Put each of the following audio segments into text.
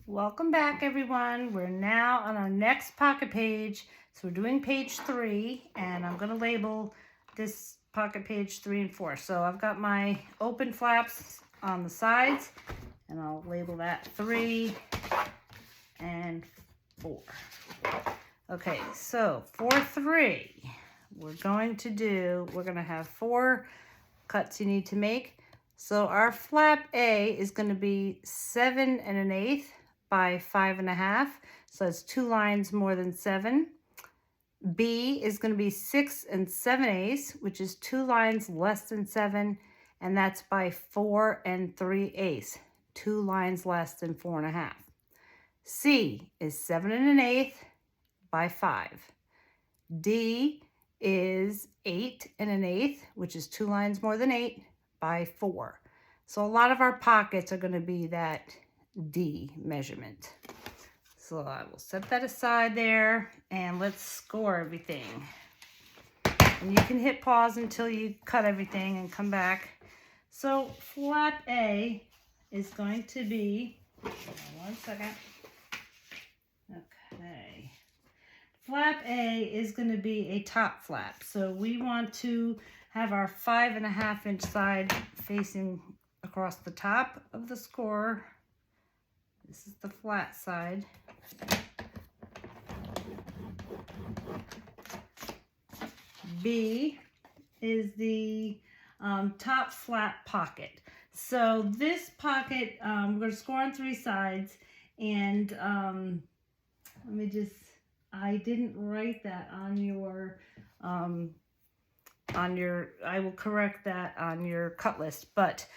Welcome back, everyone. We're now on our next pocket page. So we're doing page 3, and I'm going to label this pocket page 3 and 4. So I've got my open flaps on the sides, and I'll label that 3 and 4. Okay, so for 3, we're going to have 4 cuts you need to make. So our flap A is going to be 7 1/8 by 5 1/2. So it's 2 lines more than 7. B is going to be 6 7/8, which is 2 lines less than 7, and that's by 4 3/8, 2 lines less than 4 1/2. C is 7 1/8 by 5. D is 8 1/8, which is 2 lines more than 8 by 4. So a lot of our pockets are going to be that D measurement. So I will set that aside there, and let's score everything. And you can hit pause until you cut everything and come back. So flap A is going to be, one second. Okay. Flap A is going to be a top flap. So we want to have our 5 1/2 inch side facing across the top of the score. This is the flat side. B is the top flat pocket. So this pocket, we're going to score on 3 sides, and I didn't write that on your, I will correct that on your cut list, but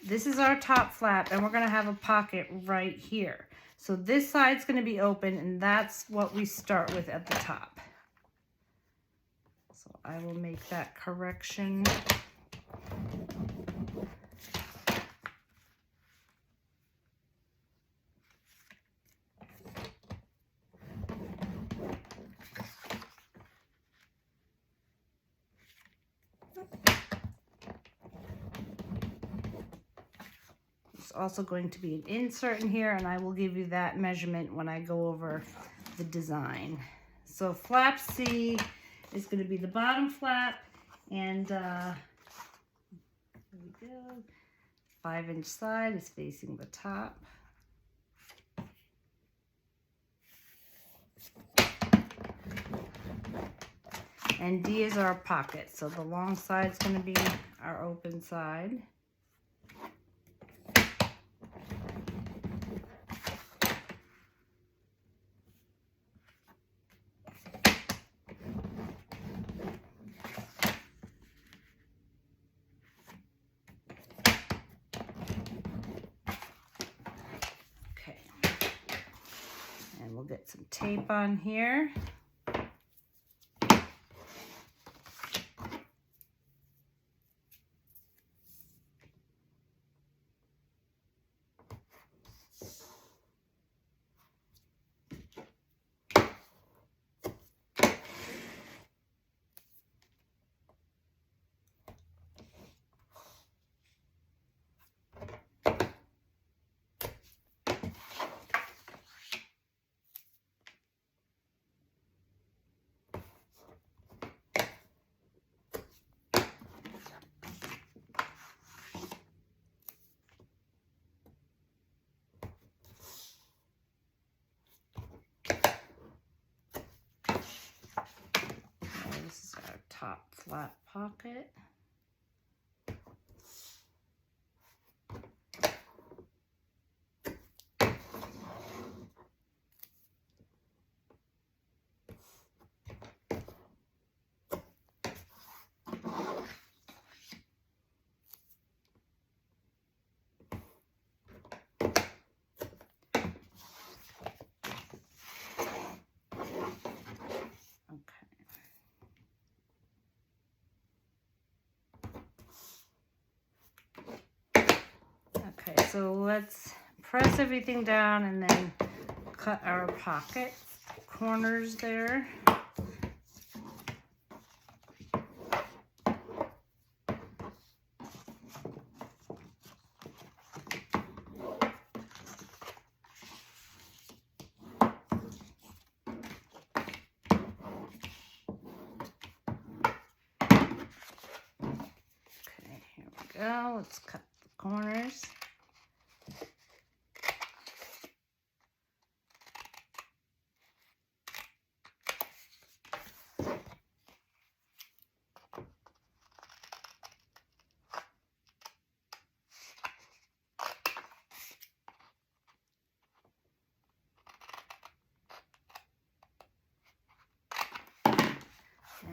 this is our top flap, and we're going to have a pocket right here. So this side's going to be open, and that's what we start with at the top. So I will make that correction. Also going to be an insert in here, and I will give you that measurement when I go over the design. So flap C is going to be the bottom flap, and there we go. 5 inch side is facing the top. And D is our pocket, so the long side is going to be our open side. We'll get some tape on here. This is our top flat pocket. Okay, so let's press everything down and then cut our pocket corners there. let's cut the corners.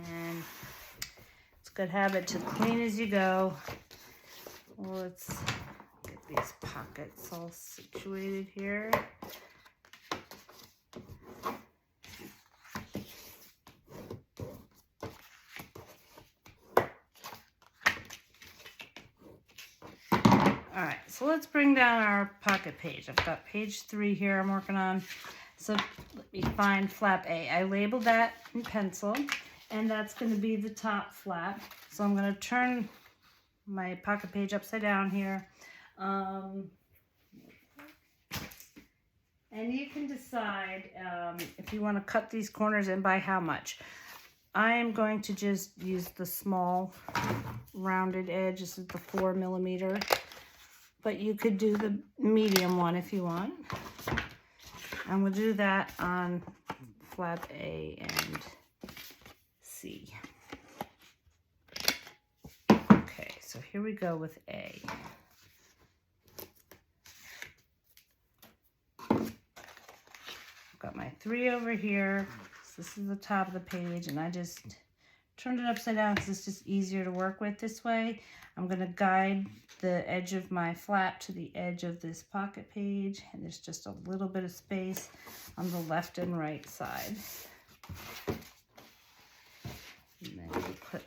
And it's a good habit to clean as you go. Well, let's get these pockets all situated here. All right, so let's bring down our pocket page. I've got page 3 here I'm working on. So let me find flap A. I labeled that in pencil, and that's going to be the top flap. So I'm going to turn my pocket page upside down here. And you can decide if you want to cut these corners and by how much. I am going to just use the small rounded edge. This is the 4mm. But you could do the medium one if you want. And we'll do that on flap A and C. Okay, so here we go with A. I've got my 3 over here. So this is the top of the page, and I just turned it upside down because it's just easier to work with this way. I'm going to guide the edge of my flap to the edge of this pocket page, and there's just a little bit of space on the left and right side. And then we put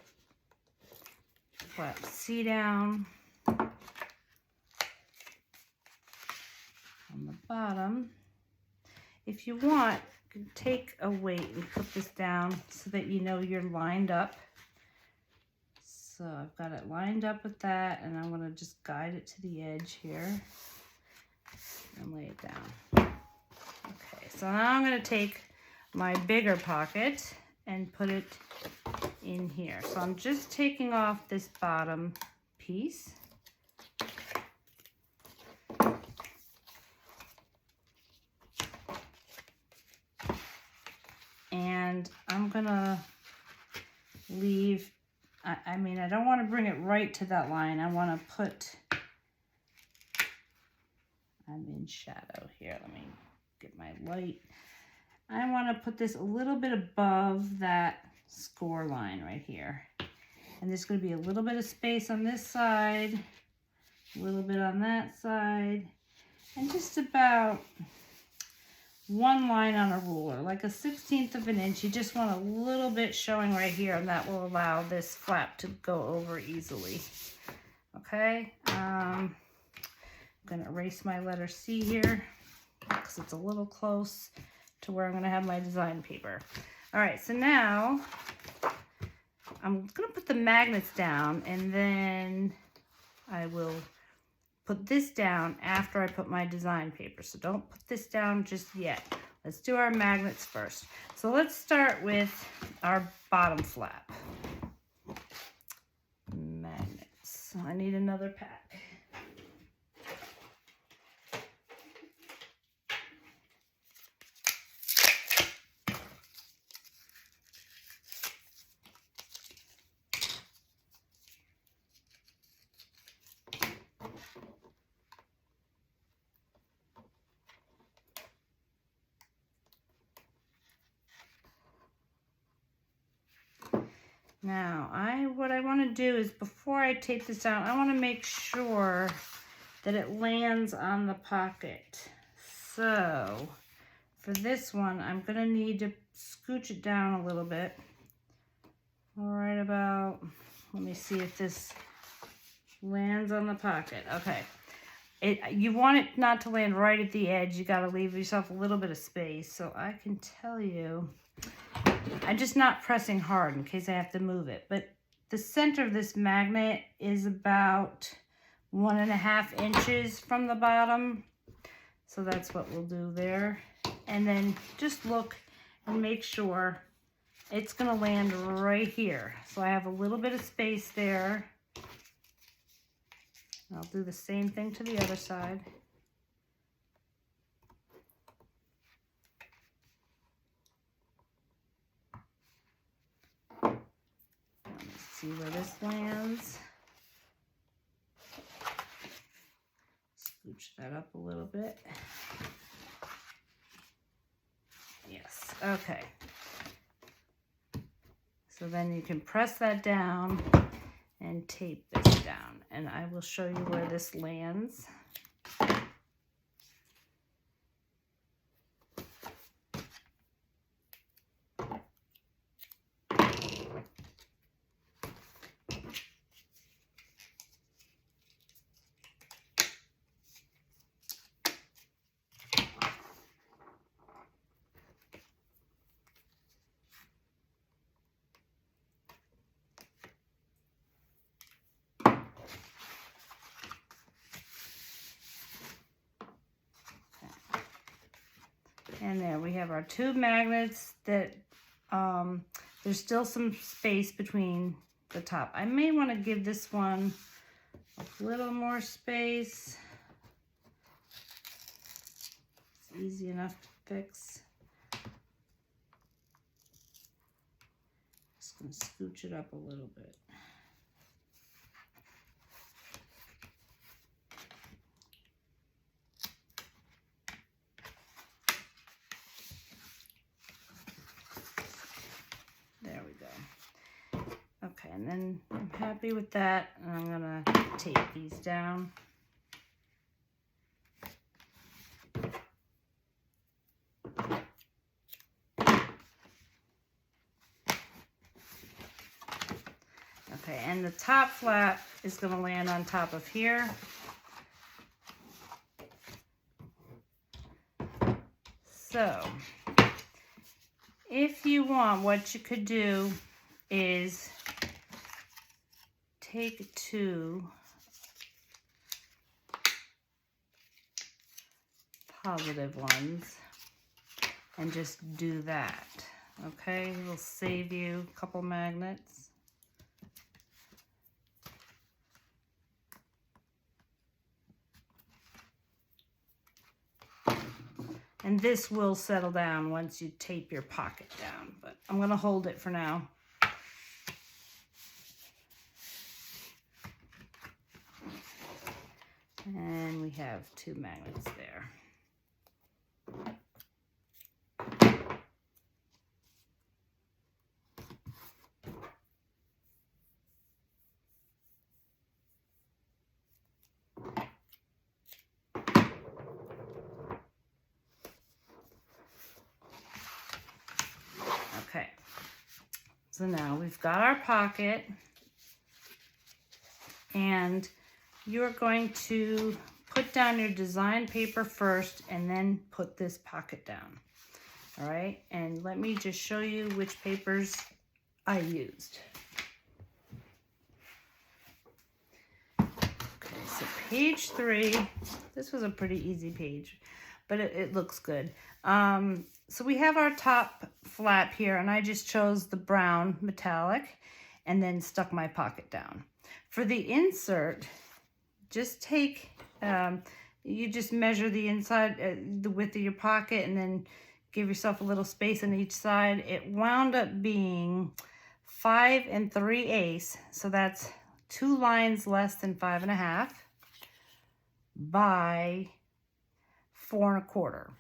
flap C down on the bottom. If you want, you can take a weight and put this down so that you know you're lined up. So I've got it lined up with that, and I'm going to just guide it to the edge here and lay it down. Okay, so now I'm going to take my bigger pocket and put it in here. So I'm just taking off this bottom piece. And I'm going to leave, I mean, I don't want to bring it right to that line. I want to put, I'm in shadow here. Let me get my light. I want to put this a little bit above that score line right here. And there's going to be a little bit of space on this side, a little bit on that side, and just about one line on a ruler, like a 1/16 of an inch. You just want a little bit showing right here, and that will allow this flap to go over easily. Okay, I'm going to erase my letter C here because it's a little close to where I'm going to have my design paper. All right, so now I'm going to put the magnets down, and then I will put this down after I put my design paper. So don't put this down just yet. Let's do our magnets first. So let's start with our bottom flap. Magnets. So I need another pack. Now, what I want to do is before I tape this down, I want to make sure that it lands on the pocket. So, for this one, I'm going to need to scooch it down a little bit. Right about, let me see if this lands on the pocket. Okay. You want it not to land right at the edge. You got to leave yourself a little bit of space. So I can tell you, I'm just not pressing hard in case I have to move it. But the center of this magnet is about 1.5 inches from the bottom. So that's what we'll do there. And then just look and make sure it's going to land right here. So I have a little bit of space there. I'll do the same thing to the other side. Let's see where this lands. Scooch that up a little bit. Yes, okay. So then you can press that down and tape this down, and I will show you where this lands. And there we have our two magnets that there's still some space between the top. I may want to give this one a little more space. It's easy enough to fix. Just going to scooch it up a little bit. There we go. Okay, and then I'm happy with that, and I'm gonna tape these down. Okay, and the top flap is gonna land on top of here. So, if you want, what you could do is take two positive ones and just do that. Okay, it'll save you a couple magnets. And this will settle down once you tape your pocket down, but I'm going to hold it for now. And we have two magnets there. Okay, so now we've got our pocket, and you're going to put down your design paper first and then put this pocket down. All right, and let me just show you which papers I used. Okay, so page 3, this was a pretty easy page, but it looks good. So we have our top flap here, and I just chose the brown metallic and then stuck my pocket down. For the insert, just take, you just measure the inside, the width of your pocket, and then give yourself a little space on each side. It wound up being 5 3/8, so that's 2 lines less than 5 1/2 by 4 1/4.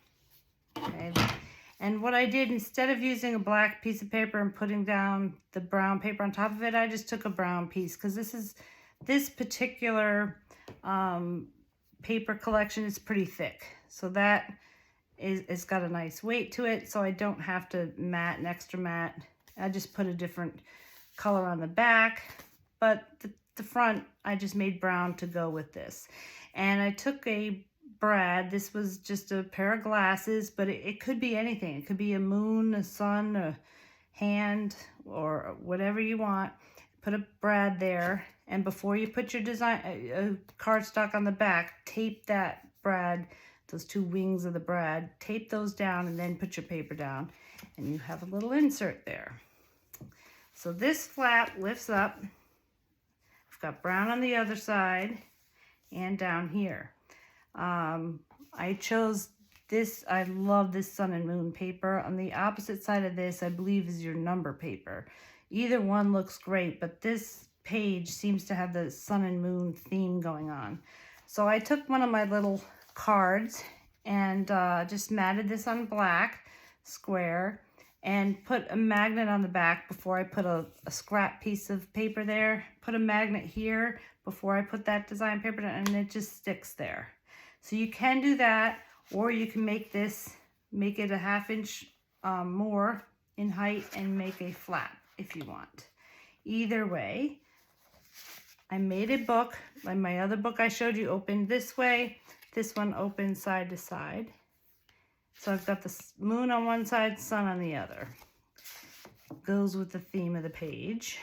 Okay. And what I did, instead of using a black piece of paper and putting down the brown paper on top of it, I just took a brown piece, because this particular paper collection is pretty thick. So that it's got a nice weight to it, so I don't have to mat an extra mat. I just put a different color on the back, but the front I just made brown to go with this. And I took a brad. This was just a pair of glasses, but it could be anything. It could be a moon, a sun, a hand, or whatever you want. Put a brad there, and before you put your design cardstock on the back, tape that brad, those two wings of the brad, tape those down, and then put your paper down, and you have a little insert there. So this flap lifts up. I've got brown on the other side, and down here. I chose this. I love this sun and moon paper. On the opposite side of this, I believe, is your number paper. Either one looks great, but this page seems to have the sun and moon theme going on. So I took one of my little cards and just matted this on black square and put a magnet on the back before I put a scrap piece of paper there. Put a magnet here before I put that design paper down, and it just sticks there. So you can do that, or you can make it a 1/2 inch more in height and make a flap if you want. Either way, I made a book, like my other book I showed you, opened this way. This one opens side to side. So I've got the moon on one side, sun on the other. Goes with the theme of the page.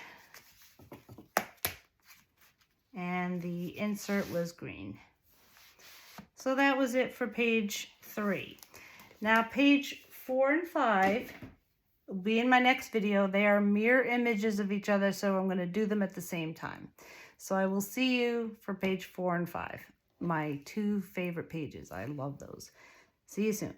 And the insert was green. So that was it for page 3. Now page 4 and 5 will be in my next video. They are mirror images of each other, so I'm going to do them at the same time. So I will see you for page 4 and 5. My 2 favorite pages. I love those. See you soon.